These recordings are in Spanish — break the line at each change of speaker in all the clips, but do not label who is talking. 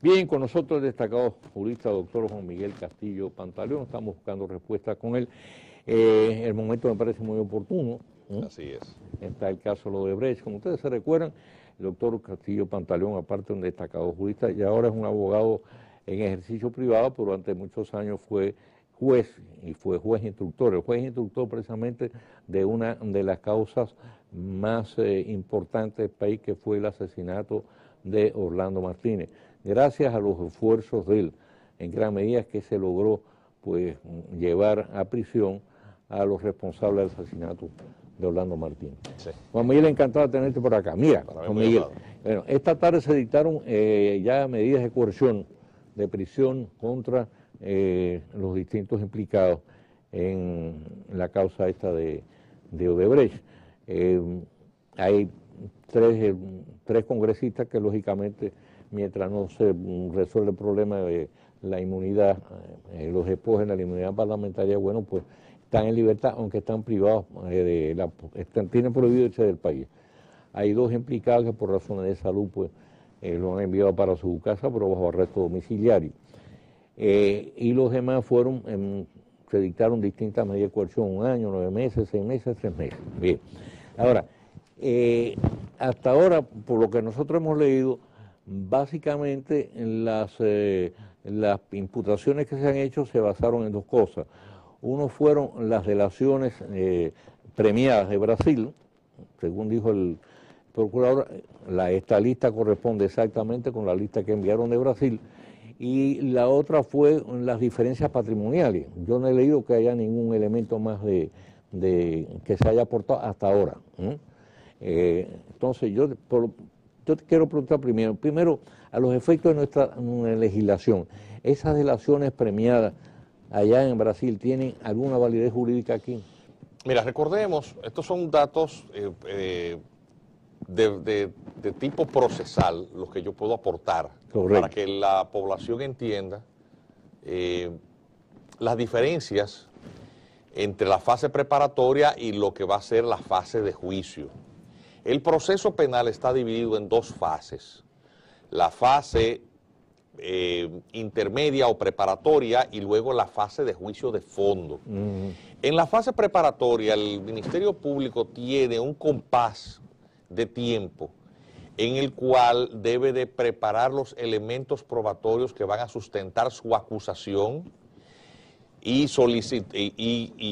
Bien, con nosotros el destacado jurista doctor Juan Miguel Castillo Pantaleón, estamos buscando respuestas con él. El momento me parece muy oportuno.
Así es.
Está el caso de Odebrecht. Como ustedes se recuerdan, el doctor Castillo Pantaleón, aparte de un destacado jurista, y ahora es un abogado en ejercicio privado, pero durante muchos años fue juez, y fue juez instructor. El juez instructor precisamente de una de las causas más importantes del país, que fue el asesinato de Orlando Martínez. Gracias a los esfuerzos de él, en gran medida es que se logró pues llevar a prisión a los responsables del asesinato de Orlando Martínez. Sí. Juan Miguel, encantado de tenerte por acá. Mira, Juan Miguel, bueno, esta tarde se dictaron ya medidas de coerción, de prisión contra los distintos implicados en la causa esta de Odebrecht. Hay tres congresistas que lógicamente, mientras no se resuelve el problema de la inmunidad, los despojen de la inmunidad parlamentaria, bueno, pues están en libertad, aunque están privados, tienen prohibido irse del país. Hay dos implicados que por razones de salud, pues, lo han enviado para su casa, pero bajo arresto domiciliario. Y los demás se dictaron distintas medidas de coerción, 1 año, 9 meses, 6 meses, 3 meses. Bien. Ahora, hasta ahora, por lo que nosotros hemos leído, básicamente las imputaciones que se han hecho se basaron en dos cosas. Uno fueron las delaciones premiadas de Brasil, según dijo el procurador, esta lista corresponde exactamente con la lista que enviaron de Brasil, y la otra fue las diferencias patrimoniales. Yo no he leído que haya ningún elemento más que se haya aportado hasta ahora. Entonces, yo te quiero preguntar primero, a los efectos de nuestra legislación, ¿esas delaciones premiadas allá en Brasil tienen alguna validez jurídica aquí?
Mira, recordemos, estos son datos de tipo procesal, los que yo puedo aportar. Correcto. Para que la población entienda las diferencias entre la fase preparatoria y lo que va a ser la fase de juicio. El proceso penal está dividido en dos fases. La fase intermedia o preparatoria y luego la fase de juicio de fondo. En la fase preparatoria, el Ministerio Público tiene un compás de tiempo en el cual debe de preparar los elementos probatorios que van a sustentar su acusación y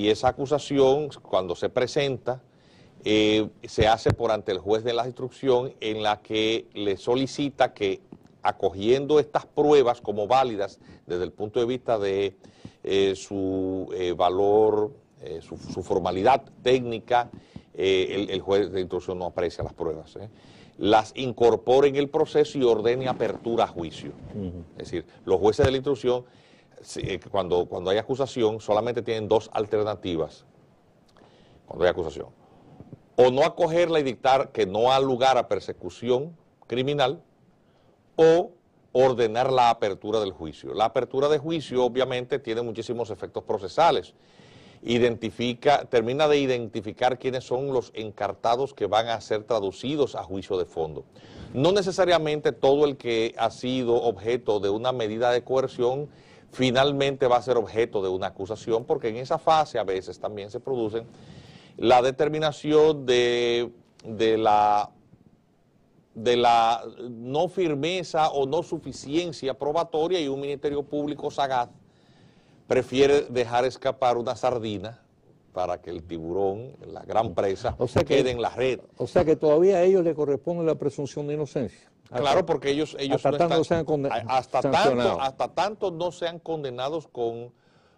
esa acusación, cuando se presenta, se hace por ante el juez de la instrucción, en la que le solicita que, acogiendo estas pruebas como válidas desde el punto de vista de su valor, su formalidad técnica, el juez de instrucción no aprecia las pruebas, las incorpore en el proceso y ordene apertura a juicio. Es decir, los jueces de la instrucción, cuando hay acusación, solamente tienen dos alternativas cuando hay acusación: o no acogerla y dictar que no ha lugar a persecución criminal, o ordenar la apertura del juicio. La apertura de juicio obviamente tiene muchísimos efectos procesales. Termina de identificar quiénes son los encartados que van a ser traducidos a juicio de fondo. No necesariamente todo el que ha sido objeto de una medida de coerción finalmente va a ser objeto de una acusación, porque en esa fase a veces también se produce la determinación de la no firmeza o no suficiencia probatoria, y un Ministerio Público sagaz prefiere dejar escapar una sardina para que el tiburón, la gran presa, quede en la red.
O sea que todavía a ellos les corresponde la presunción de inocencia.
Claro, porque ellos hasta tanto no sean condenados con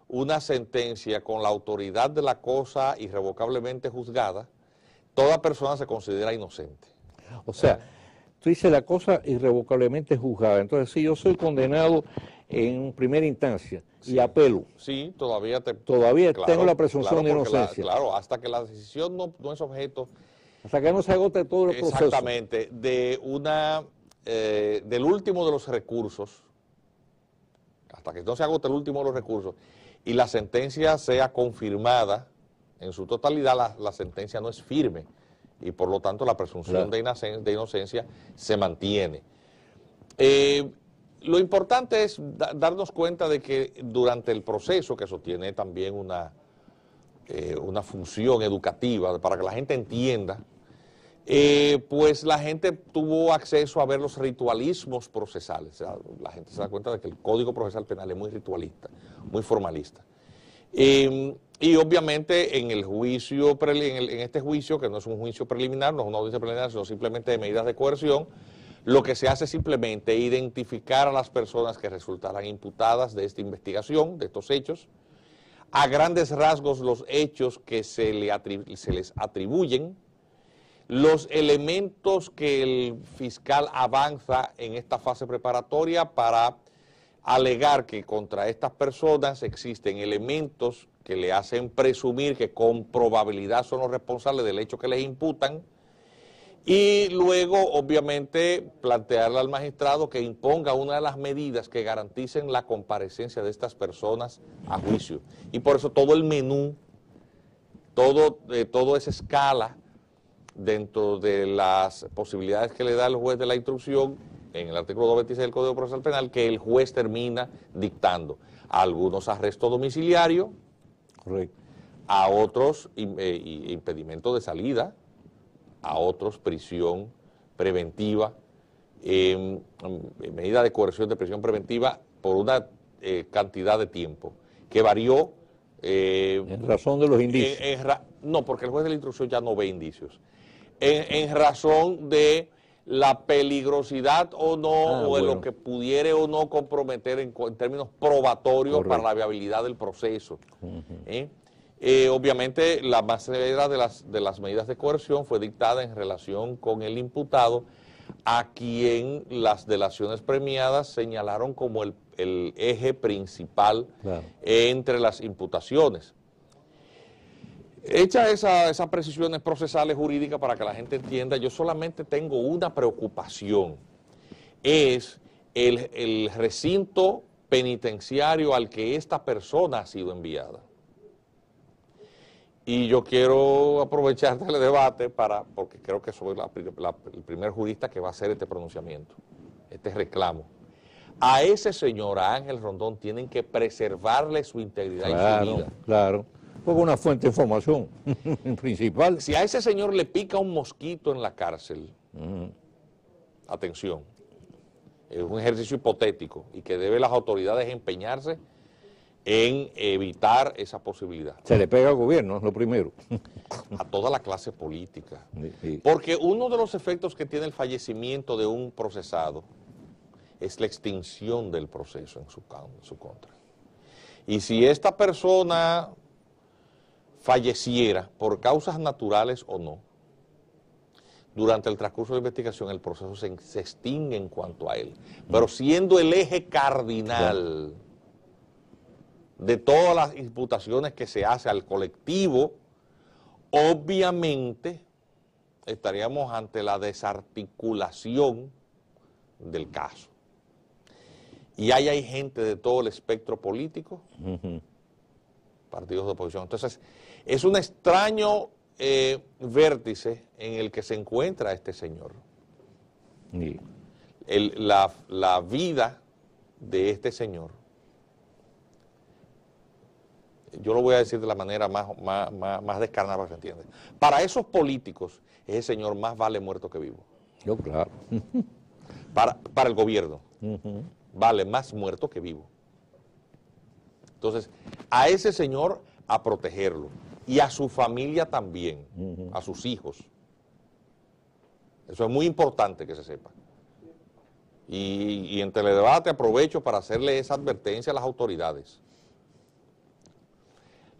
una sentencia, con la autoridad de la cosa irrevocablemente juzgada, toda persona se considera inocente.
O sea, tú dices la cosa irrevocablemente juzgada. Entonces, si yo soy condenado en primera instancia y apelo,
sí, todavía
tengo la presunción de inocencia.
Claro, hasta que la decisión no es objeto.
Hasta que no se agote todo el proceso.
Exactamente, del último de los recursos, hasta que no se agote el último de los recursos y la sentencia sea confirmada en su totalidad, la sentencia no es firme, y por lo tanto la presunción de inocencia se mantiene. lo importante es darnos cuenta de que durante el proceso, que eso tiene también una función educativa para que la gente entienda, pues la gente tuvo acceso a ver los ritualismos procesales. O sea, la gente se da cuenta de que el Código Procesal Penal es muy ritualista, muy formalista. Y obviamente en el juicio, en este juicio, que no es un juicio preliminar, no es una audiencia preliminar, sino simplemente de medidas de coerción, lo que se hace es simplemente identificar a las personas que resultarán imputadas de esta investigación, de estos hechos, a grandes rasgos los hechos que se les atribuyen, los elementos que el fiscal avanza en esta fase preparatoria para alegar que contra estas personas existen elementos que le hacen presumir que con probabilidad son los responsables del hecho que les imputan, y luego, obviamente, plantearle al magistrado que imponga una de las medidas que garanticen la comparecencia de estas personas a juicio. Y por eso todo el menú, toda esa escala dentro de las posibilidades que le da el juez de la instrucción en el artículo 226 del Código Procesal Penal, que el juez termina dictando a algunos arresto domiciliario,
correcto,
a otros impedimento de salida, a otros prisión preventiva, medida de coerción de prisión preventiva por una cantidad de tiempo que varió.
En razón de los indicios.
No, porque el juez de la instrucción ya no ve indicios. En razón de la peligrosidad o no, o de lo que pudiere o no comprometer en términos probatorios. Correcto. Para la viabilidad del proceso. Obviamente la más severa de las medidas de coerción fue dictada en relación con el imputado, a quien las delaciones premiadas señalaron como el eje principal, claro, entre las imputaciones. Hecha esas precisiones procesales jurídicas para que la gente entienda, yo solamente tengo una preocupación, es el recinto penitenciario al que esta persona ha sido enviada. Y yo quiero aprovechar el debate porque creo que soy el primer jurista que va a hacer este pronunciamiento, este reclamo. A ese señor, a Ángel Rondón, tienen que preservarle su integridad, claro, y su vida.
Claro, porque una fuente de información principal.
Si a ese señor le pica un mosquito en la cárcel, atención, es un ejercicio hipotético y que deben las autoridades empeñarse en evitar esa posibilidad.
Se le pega al gobierno, es lo primero.
A toda la clase política. Sí. Porque uno de los efectos que tiene el fallecimiento de un procesado es la extinción del proceso en su contra. Y si esta persona falleciera por causas naturales o no, durante el transcurso de la investigación el proceso se extingue en cuanto a él. Pero siendo el eje cardinal, claro, de todas las imputaciones que se hace al colectivo, obviamente estaríamos ante la desarticulación del caso. Y ahí hay gente de todo el espectro político, partidos de oposición. Entonces, es un extraño vértice en el que se encuentra este señor. Sí. La vida de este señor, yo lo voy a decir de la manera más descarnada para que se entienda. Para esos políticos, ese señor más vale muerto que vivo.
Yo, claro.
Para el gobierno, vale más muerto que vivo. Entonces, a ese señor a protegerlo, y a su familia también, a sus hijos. Eso es muy importante que se sepa. Y en Teledebate aprovecho para hacerle esa advertencia a las autoridades.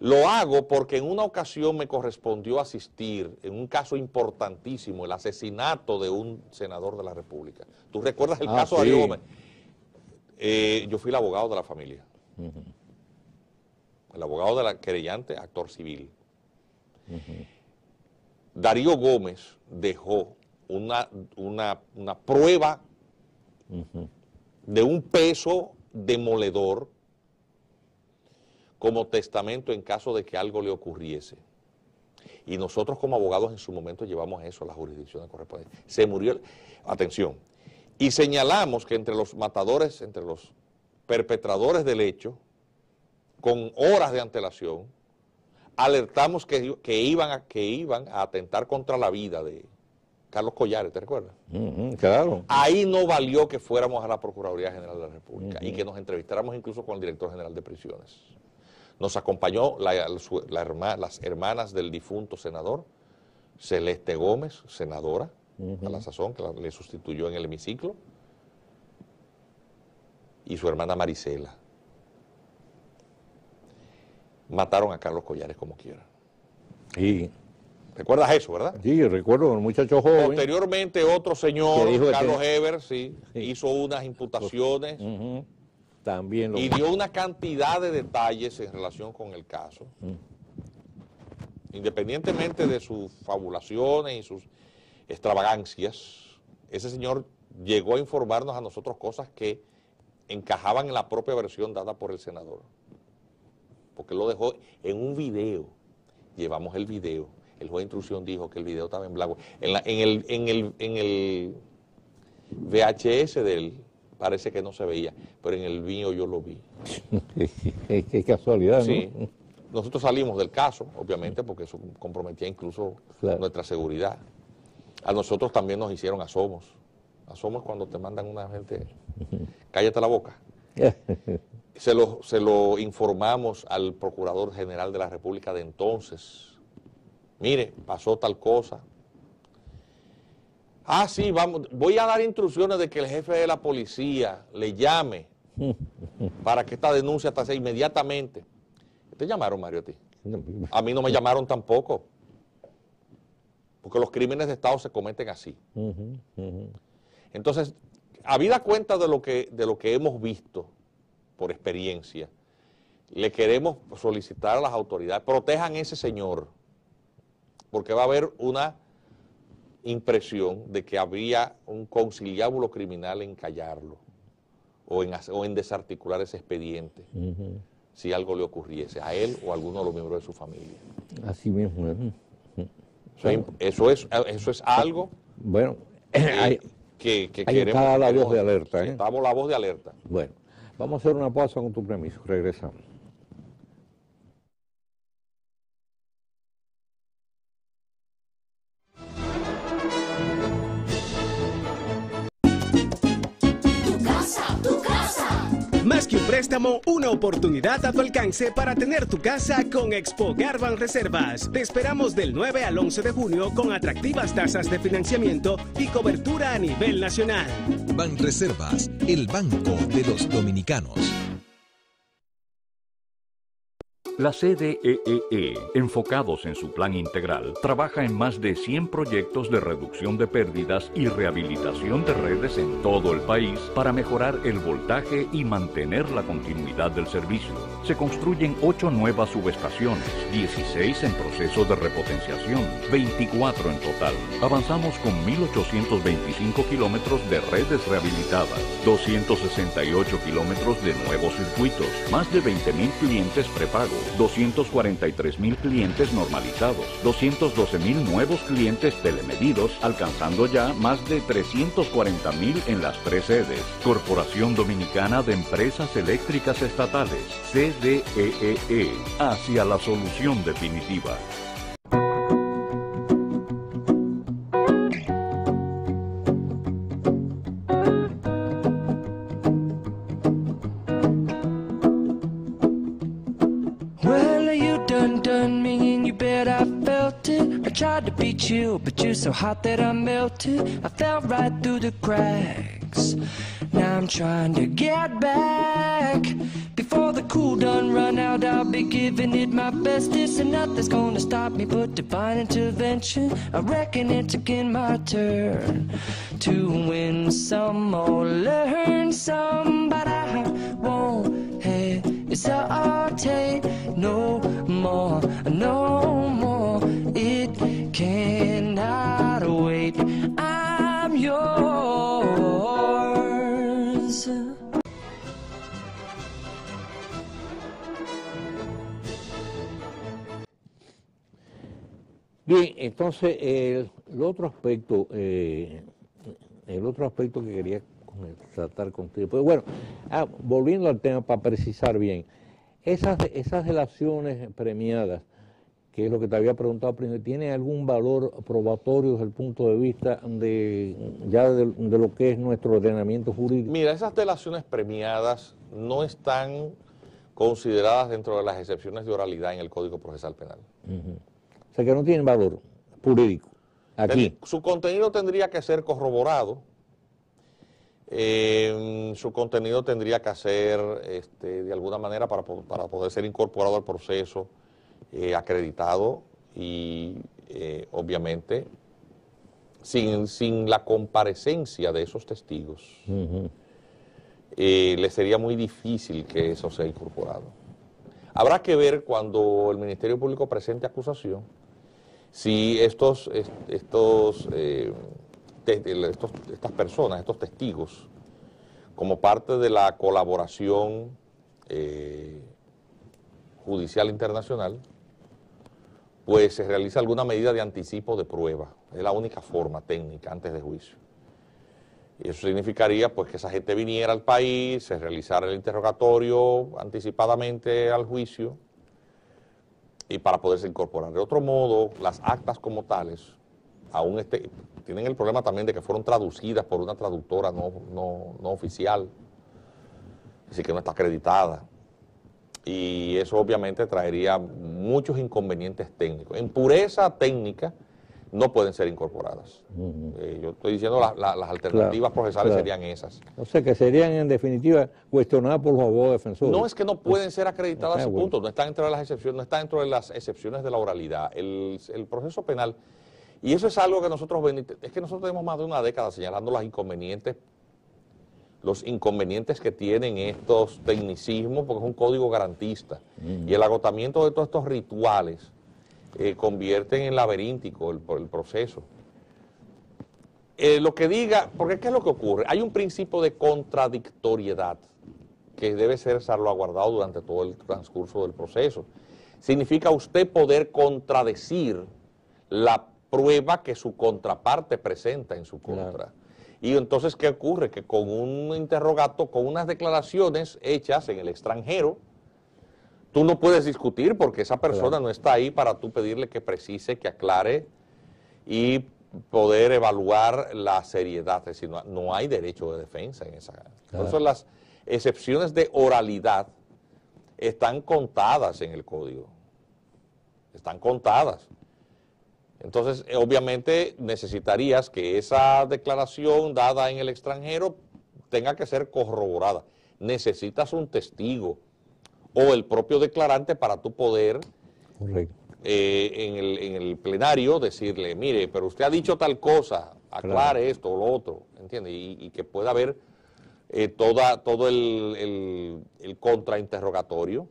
Lo hago porque en una ocasión me correspondió asistir en un caso importantísimo, el asesinato de un senador de la República. ¿Tú recuerdas el caso de Darío Gómez? Yo fui el abogado de la familia. El abogado de la querellante, actor civil. Darío Gómez dejó una prueba de un peso demoledor como testamento en caso de que algo le ocurriese. Y nosotros como abogados en su momento llevamos eso a las jurisdicciones correspondientes. Se murió, atención, Y señalamos que entre los matadores, entre los perpetradores del hecho, con horas de antelación, alertamos que iban a atentar contra la vida de Carlos Collares, ¿te recuerdas?
Claro.
Ahí no valió que fuéramos a la Procuraduría General de la República y que nos entrevistáramos incluso con el director general de prisiones. Nos acompañó las hermanas del difunto senador, Celeste Gómez, senadora, a la sazón, que le sustituyó en el hemiciclo, y su hermana Marisela. Mataron a Carlos Collares como quiera.
Sí.
¿Recuerdas eso, verdad?
Sí, recuerdo un muchacho joven.
Posteriormente otro señor, Carlos Heber,
sí,
hizo unas imputaciones
también
y dio una cantidad de detalles en relación con el caso. Independientemente de sus fabulaciones y sus extravagancias, ese señor llegó a informarnos a nosotros cosas que encajaban en la propia versión dada por el senador. Porque lo dejó en un video. Llevamos el video. El juez de instrucción dijo que el video estaba en blanco. En el VHS de él parece que no se veía, pero en el mío yo lo vi.
Qué casualidad, ¿no?
Sí. Nosotros salimos del caso, obviamente, porque eso comprometía incluso nuestra seguridad. A nosotros también nos hicieron asomos. Asomos cuando te mandan una gente, cállate la boca. Se lo informamos al Procurador General de la República de entonces. Mire, pasó tal cosa. Ah, sí, voy a dar instrucciones de que el jefe de la policía le llame para que esta denuncia sea inmediatamente. ¿Te llamaron, Mario, a ti? A mí no me llamaron tampoco. Porque los crímenes de Estado se cometen así. Entonces, habida cuenta de lo que hemos visto por experiencia, le queremos solicitar a las autoridades, protejan a ese señor, porque va a haber una impresión de que había un conciliábulo criminal en callarlo o en desarticular ese expediente, si algo le ocurriese a él o a alguno de los miembros de su familia.
Así mismo.
Eso es algo
bueno,
que
hay
queremos.
Está la voz de alerta.
Estamos la voz de alerta.
Bueno, vamos a hacer una pausa con tu permiso. Regresamos.
Más que un préstamo, una oportunidad a tu alcance para tener tu casa con Expogar Banreservas. Te esperamos del 9 al 11 de junio con atractivas tasas de financiamiento y cobertura a nivel nacional.
Banreservas, el banco de los dominicanos.
La CDEE, enfocados en su plan integral, trabaja en más de 100 proyectos de reducción de pérdidas y rehabilitación de redes en todo el país para mejorar el voltaje y mantener la continuidad del servicio. Se construyen 8 nuevas subestaciones, 16 en proceso de repotenciación, 24 en total. Avanzamos con 1.825 kilómetros de redes rehabilitadas, 268 kilómetros de nuevos circuitos, más de 20.000 clientes prepago, 243.000 clientes normalizados, 212.000 nuevos clientes telemedidos, alcanzando ya más de 340.000 en las 3 sedes. Corporación Dominicana de Empresas Eléctricas Estatales, CDEE, hacia la solución definitiva.
Tried to beat you, but you're so hot that I melted. I fell right through the cracks. Now I'm trying to get back. Before the cool done run out, I'll be giving it my bestest, and nothing's gonna stop me but divine intervention. I reckon it's again my turn to win some or learn some, but I won't hesitate no more, no more. It cannot wait. I'm yours.
Bien, entonces el otro aspecto el otro aspecto que quería tratar contigo, pues bueno, volviendo al tema para precisar bien, esas delaciones premiadas, que es lo que te había preguntado primero, ¿tiene algún valor probatorio desde el punto de vista de lo que es nuestro ordenamiento jurídico?
Mira, esas delaciones premiadas no están consideradas dentro de las excepciones de oralidad en el Código Procesal Penal.
O sea que no tienen valor jurídico aquí.
Su contenido tendría que ser corroborado, su contenido tendría que ser, de alguna manera, para poder ser incorporado al proceso, acreditado y, obviamente, sin la comparecencia de esos testigos, le sería muy difícil que eso sea incorporado. Habrá que ver cuando el Ministerio Público presente acusación si estas personas, estos testigos, como parte de la colaboración judicial internacional, pues se realiza alguna medida de anticipo de prueba. Es la única forma técnica antes de juicio. Y eso significaría pues que esa gente viniera al país, se realizara el interrogatorio anticipadamente al juicio y para poderse incorporar. De otro modo, las actas como tales, aún tienen el problema también de que fueron traducidas por una traductora no oficial, así que no está acreditada. Y eso obviamente traería muchos inconvenientes técnicos. En pureza técnica no pueden ser incorporadas. Yo estoy diciendo las alternativas procesales serían esas.
O sea que serían en definitiva cuestionadas por los abogados defensores.
No es que no pueden ser acreditadas a ese punto, no están dentro de las excepciones, no están dentro de las excepciones de la oralidad. El proceso penal, y eso es algo que nosotros tenemos más de una década señalando los inconvenientes que tienen estos tecnicismos, porque es un código garantista. Y el agotamiento de todos estos rituales convierten en laberíntico el proceso. Lo que diga, porque ¿qué es lo que ocurre? Hay un principio de contradictoriedad que debe ser salvaguardado durante todo el transcurso del proceso. Significa usted poder contradecir la prueba que su contraparte presenta en su contra. Claro. Y entonces, ¿qué ocurre? Que con un interrogato, con unas declaraciones hechas en el extranjero, tú no puedes discutir porque esa persona no está ahí para tú pedirle que precise, que aclare y poder evaluar la seriedad. Es decir, no hay derecho de defensa en esa. Por eso las excepciones de oralidad están contadas en el código. Están contadas. Entonces, obviamente, necesitarías que esa declaración dada en el extranjero tenga que ser corroborada. Necesitas un testigo o el propio declarante para tú poder en el plenario decirle, mire, pero usted ha dicho tal cosa, aclare esto o lo otro, ¿entiende? Y que pueda haber todo el contrainterrogatorio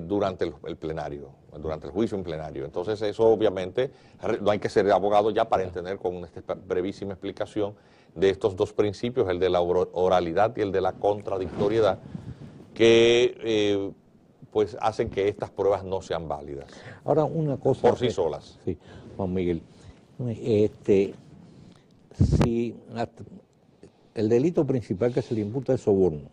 durante el plenario, durante el juicio en plenario. Entonces eso obviamente no hay que ser abogado ya para entender con esta brevísima explicación de estos dos principios, el de la oralidad y el de la contradictoriedad, que pues hacen que estas pruebas no sean válidas.
Ahora una cosa...
Por sí solas.
Sí, Juan Miguel, si el delito principal que se le imputa es soborno,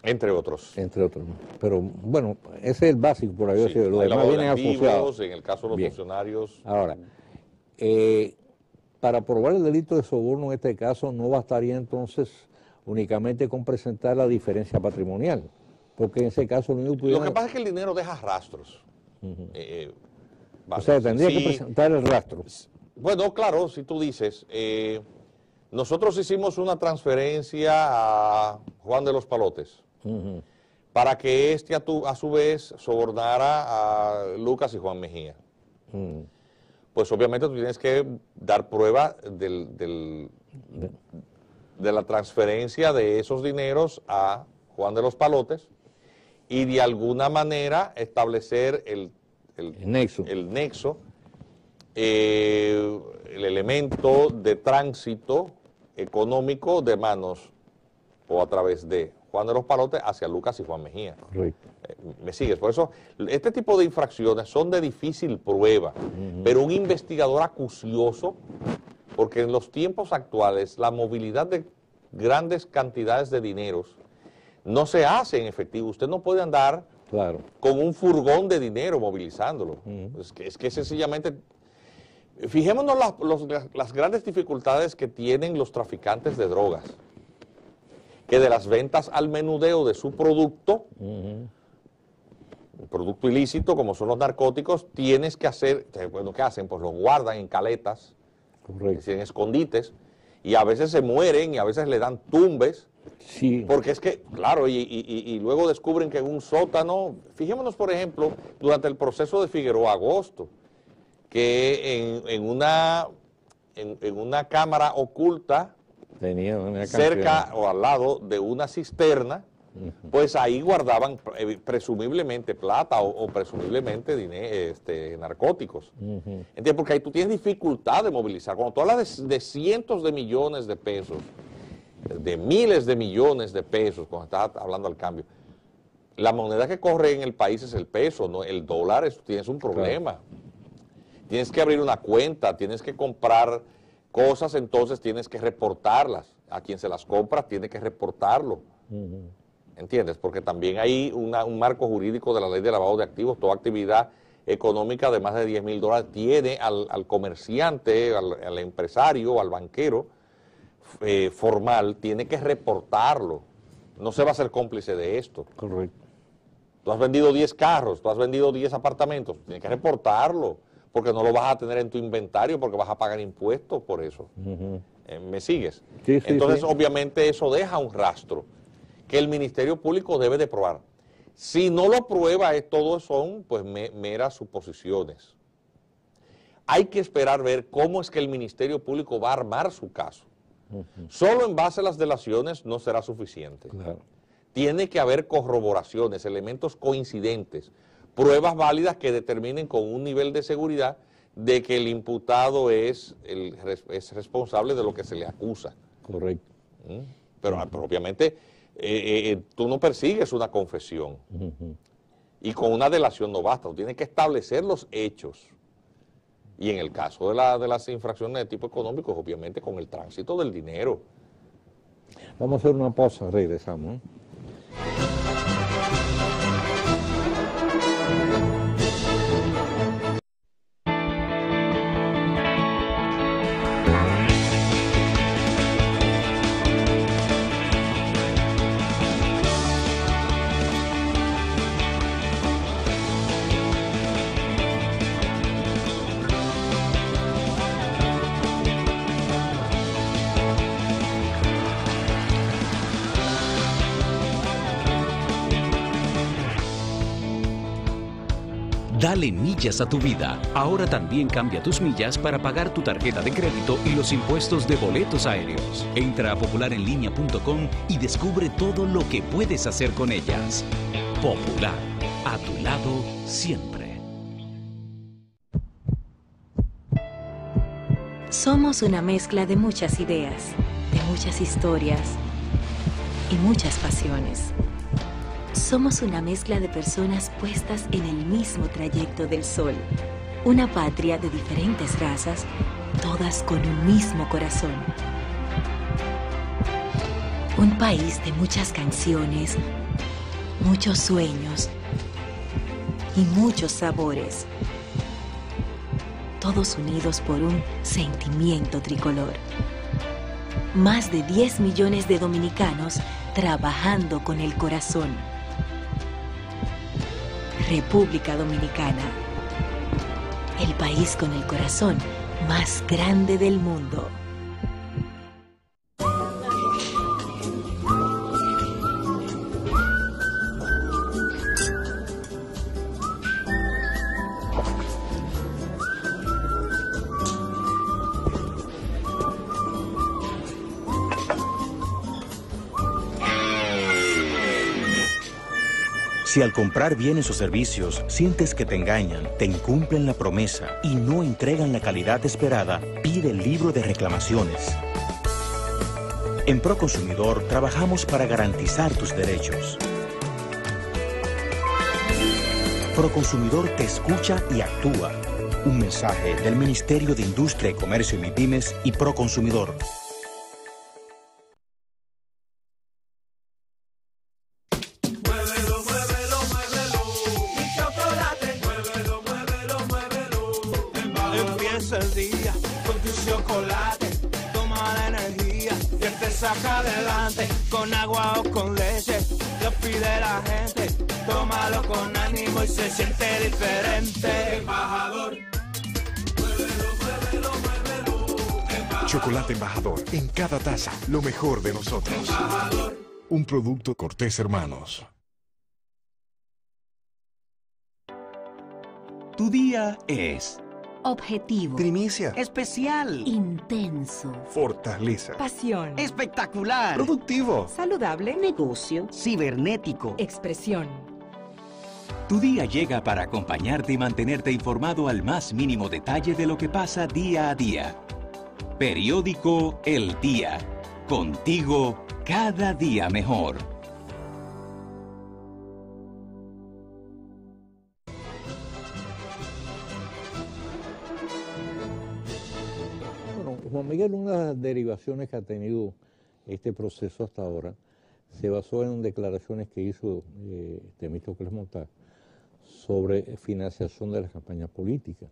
entre otros.
Entre otros. Pero bueno, ese es el básico, por ahí decirlo. Lo demás viene asociado.
En el caso de los funcionarios.
Ahora, para probar el delito de soborno en este caso no bastaría entonces únicamente con presentar la diferencia patrimonial, porque en ese caso lo único que pudiera...
Lo que pasa es que el dinero deja rastros.
O sea, tendría que presentar el rastro.
Bueno, claro, si tú dices... nosotros hicimos una transferencia a Juan de los Palotes para que a su vez sobornara a Lucas y Juan Mejía. Pues obviamente tú tienes que dar prueba de la transferencia de esos dineros a Juan de los Palotes y de alguna manera establecer el nexo, el elemento de tránsito económico de manos o a través de Juan de los Palotes hacia Lucas y Juan Mejía.
Correcto.
¿Me sigues? Por eso, este tipo de infracciones son de difícil prueba, pero un investigador acucioso porque en los tiempos actuales la movilidad de grandes cantidades de dineros no se hace en efectivo. Usted no puede andar con un furgón de dinero movilizándolo. Es que sencillamente... Fijémonos las grandes dificultades que tienen los traficantes de drogas, que de las ventas al menudeo de su producto, un producto ilícito como son los narcóticos, tienes que hacer, bueno, ¿qué hacen? Pues los guardan en caletas, en escondites, y a veces se mueren y a veces le dan tumbes, porque es que, claro, y luego descubren que en un sótano, fijémonos por ejemplo, durante el proceso de Figueroa Agosto, que en una cámara oculta, cerca o al lado de una cisterna, pues ahí guardaban presumiblemente plata o presumiblemente narcóticos. ¿Entiendes? Porque ahí tú tienes dificultad de movilizar. Cuando tú hablas de cientos de millones de pesos, de miles de millones de pesos, cuando estás hablando al cambio, la moneda que corre en el país es el peso, ¿no? El dólar, tienes un problema. Tienes que abrir una cuenta, tienes que comprar cosas, entonces tienes que reportarlas. A quien se las compra tiene que reportarlo. ¿Entiendes? Porque también hay un marco jurídico de la ley de lavado de activos. Toda actividad económica de más de $10,000 tiene al comerciante, al empresario, al banquero formal, tiene que reportarlo. No se va a ser cómplice de esto.
Correcto.
Tú has vendido 10 carros, tú has vendido 10 apartamentos, tienes que reportarlo, porque no lo vas a tener en tu inventario, porque vas a pagar impuestos por eso. ¿Me sigues? Sí, entonces, obviamente, eso deja un rastro que el Ministerio Público debe de probar. Si no lo prueba, todo son pues meras suposiciones. Hay que esperar ver cómo es que el Ministerio Público va a armar su caso. Solo en base a las delaciones no será suficiente. Tiene que haber corroboraciones, elementos coincidentes, pruebas válidas que determinen con un nivel de seguridad de que el imputado es responsable de lo que se le acusa.
Correcto.
Pero obviamente tú no persigues una confesión y con una delación no basta, tú tienes que establecer los hechos. Y en el caso de las infracciones de tipo económico, obviamente con el tránsito del dinero.
Vamos a hacer una pausa, regresamos.
Dale millas a tu vida. Ahora también cambia tus millas para pagar tu tarjeta de crédito y los impuestos de boletos aéreos. Entra a popularenlinea.com y descubre todo lo que puedes hacer con ellas. Popular, a tu lado siempre.
Somos una mezcla de muchas ideas, de muchas historias y muchas pasiones. Somos una mezcla de personas puestas en el mismo trayecto del sol. Una patria de diferentes razas, todas con un mismo corazón. Un país de muchas canciones, muchos sueños y muchos sabores. Todos unidos por un sentimiento tricolor. Más de 10 millones de dominicanos trabajando con el corazón. República Dominicana, el país con el corazón más grande del mundo.
Si al comprar bienes o servicios sientes que te engañan, te incumplen la promesa y no entregan la calidad esperada, pide el libro de reclamaciones. En Proconsumidor trabajamos para garantizar tus derechos. Proconsumidor te escucha y actúa. Un mensaje del Ministerio de Industria y Comercio y MIPYMES y Proconsumidor.
Empieza el día con tu chocolate, toma la energía que te saca adelante. Con agua o con leche, lo pide la gente. Tómalo con ánimo y se siente diferente. Embajador, muévelo, muévelo.
Chocolate Embajador, en cada taza, lo mejor de nosotros. Embajador. Un producto Cortés Hermanos.
Tu día es
objetivo,
primicia,
especial, intenso,
Fortaleza,
pasión,
espectacular,
productivo,
saludable, negocio,
cibernético,
expresión.
Tu día llega para acompañarte y mantenerte informado al más mínimo detalle de lo que pasa día a día. Periódico El Día. Contigo cada día mejor.
Juan Miguel, una de las derivaciones que ha tenido este proceso hasta ahora se basó en declaraciones que hizo Temístocles Montá sobre financiación de las campañas políticas.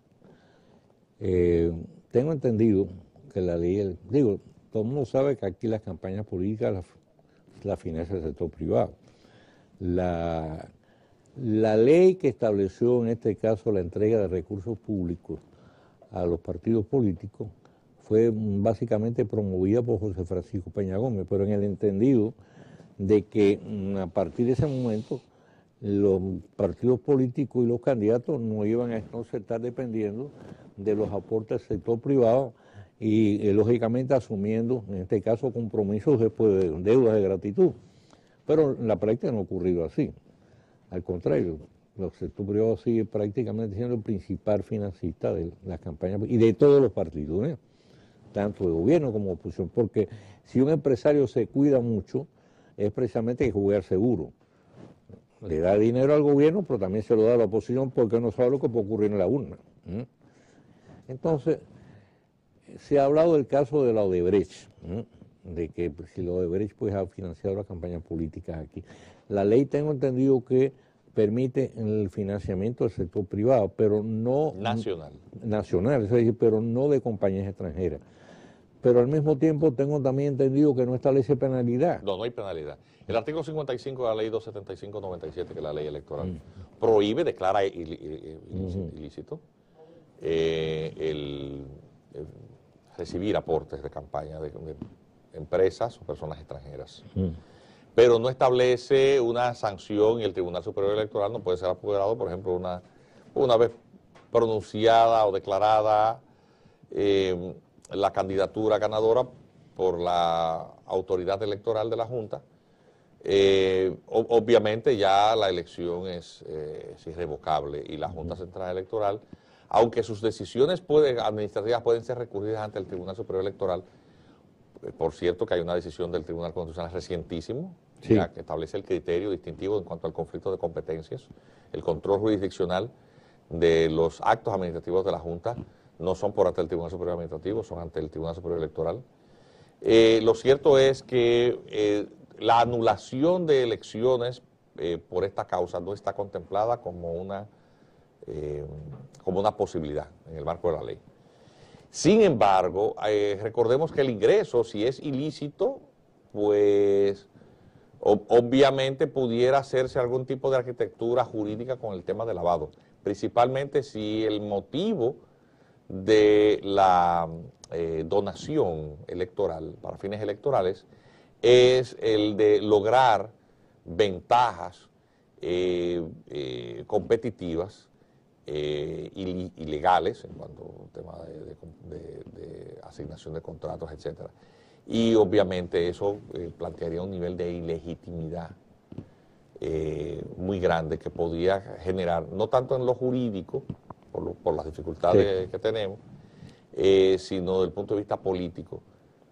Tengo entendido que la ley, todo el mundo sabe que aquí las campañas políticas las financia el sector privado. La ley que estableció en este caso la entrega de recursos públicos a los partidos políticos fue básicamente promovida por José Francisco Peña Gómez, pero en el entendido de que a partir de ese momento los partidos políticos y los candidatos no iban a estar dependiendo de los aportes del sector privado y lógicamente asumiendo en este caso compromisos después de deudas de gratitud. Pero en la práctica no ha ocurrido así. Al contrario, el sector privado sigue prácticamente siendo el principal financista de las campañas y de todos los partidos, ¿eh? Tanto de gobierno como de oposición, porque si un empresario se cuida mucho, es precisamente que jugar seguro. Le da dinero al gobierno, pero también se lo da a la oposición porque no sabe lo que puede ocurrir en la urna. Entonces, se ha hablado del caso de la Odebrecht, de que si la Odebrecht pues, ha financiado las campañas políticas aquí. La ley, tengo entendido que permite el financiamiento del sector privado, pero no... Nacional, es decir, pero no de compañías extranjeras. Pero al mismo tiempo tengo también entendido que no establece penalidad.
No hay penalidad. El artículo 55 de la ley 275-97, que es la ley electoral, prohíbe, declara ilícito el recibir aportes de campaña de empresas o personas extranjeras. Pero no establece una sanción y el Tribunal Superior Electoral no puede ser apoderado, por ejemplo, una vez pronunciada o declarada la candidatura ganadora por la autoridad electoral de la Junta. Obviamente ya la elección es irrevocable y la Junta Central Electoral, aunque sus decisiones administrativas pueden ser recurridas ante el Tribunal Superior Electoral. Por cierto que hay una decisión del Tribunal Constitucional recientísimo, sí, ya que establece el criterio distintivo en cuanto al conflicto de competencias, el control jurisdiccional de los actos administrativos de la Junta no son por ante el Tribunal Superior Administrativo, son ante el Tribunal Superior Electoral. Lo cierto es que la anulación de elecciones por esta causa no está contemplada como una posibilidad en el marco de la ley. Sin embargo, recordemos que el ingreso, si es ilícito, pues obviamente pudiera hacerse algún tipo de arquitectura jurídica con el tema de lavado, principalmente si el motivo de la donación electoral para fines electorales es el de lograr ventajas competitivas ilegales en cuanto al tema de asignación de contratos, etcétera. Y obviamente eso plantearía un nivel de ilegitimidad muy grande que podría generar, no tanto en lo jurídico, por las dificultades que tenemos, sino desde el punto de vista político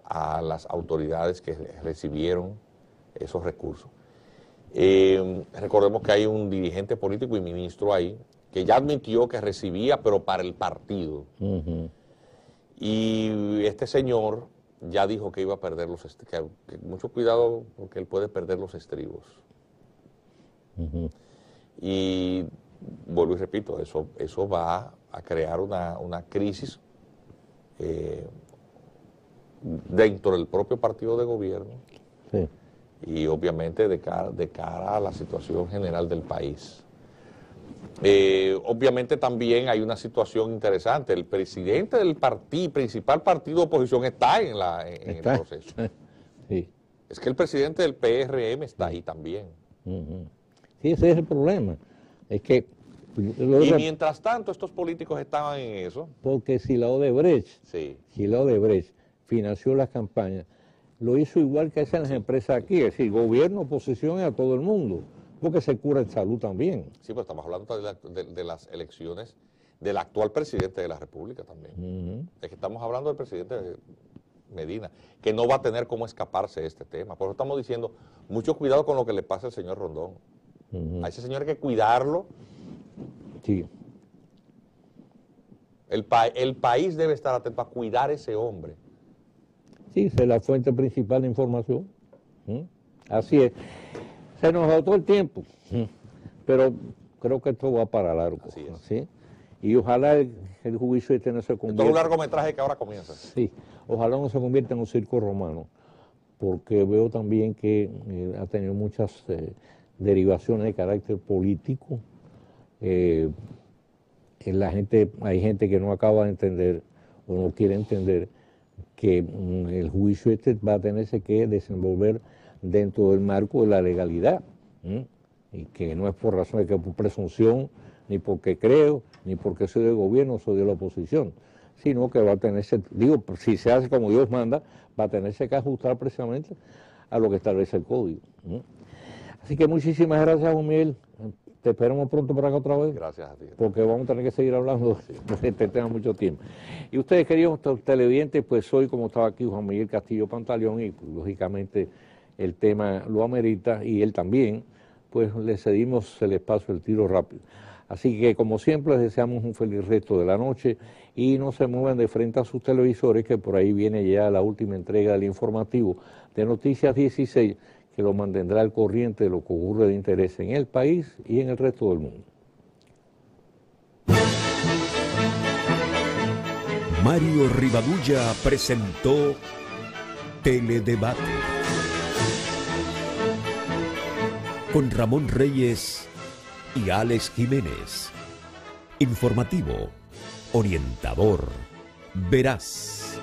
a las autoridades que recibieron esos recursos. Recordemos que hay un dirigente político y ministro ahí que ya admitió que recibía, pero para el partido. Y este señor ya dijo que iba a perder los estribos, que mucho cuidado porque él puede perder los estribos. Y vuelvo y repito, eso va a crear una crisis dentro del propio partido de gobierno.
Sí.
Y obviamente de cara a la situación general del país. Obviamente también hay una situación interesante. El presidente del principal partido de oposición está en el proceso.
Sí.
Es que el presidente del PRM está ahí también.
Sí, ese es el problema. Es que...
Y mientras tanto estos políticos estaban en eso.
Porque si la Odebrecht financió las campañas, lo hizo igual que hacen las empresas aquí, es decir, gobierno, oposición y a todo el mundo, porque se cura en salud también.
Sí, pero estamos hablando de las elecciones del actual presidente de la República también. Es que estamos hablando del presidente Medina, que no va a tener cómo escaparse de este tema. Por eso estamos diciendo, mucho cuidado con lo que le pasa al señor Rondón. A ese señor hay que cuidarlo.
Sí.
El país debe estar atento a cuidar a ese hombre.
Sí, esa es la fuente principal de información. Así es. Se nos agotó el tiempo, pero creo que esto va para largo.
Así es.
¿Sí? Y ojalá el juicio no se convierta...
Esto es un largometraje que ahora comienza.
Sí, ojalá no se convierta en un circo romano, porque veo también que ha tenido muchas derivaciones de carácter político. Hay gente que no acaba de entender o no quiere entender que el juicio va a tenerse que desenvolver dentro del marco de la legalidad, y que no es por razón de que por presunción, ni porque creo, ni porque soy del gobierno, soy de la oposición, sino que va a tenerse, si se hace como Dios manda, va a tenerse que ajustar precisamente a lo que establece el código. Así que muchísimas gracias, Juan Miguel. Te esperamos pronto por acá otra vez.
Gracias a ti.
Porque vamos a tener que seguir hablando de este tema mucho tiempo. Y ustedes, queridos televidentes, pues hoy, como estaba aquí Juan Miguel Castillo Pantaleón, y pues, lógicamente el tema lo amerita, y él también, pues le cedimos el espacio, el tiro rápido. Así que, como siempre, les deseamos un feliz resto de la noche y no se muevan de frente a sus televisores, que por ahí viene ya la última entrega del informativo de Noticias 16, que lo mantendrá al corriente de lo que ocurre de interés en el país y en el resto del mundo.
Mario Rivadulla presentó Teledebate con Ramón Reyes y Alex Jiménez. Informativo, orientador, veraz.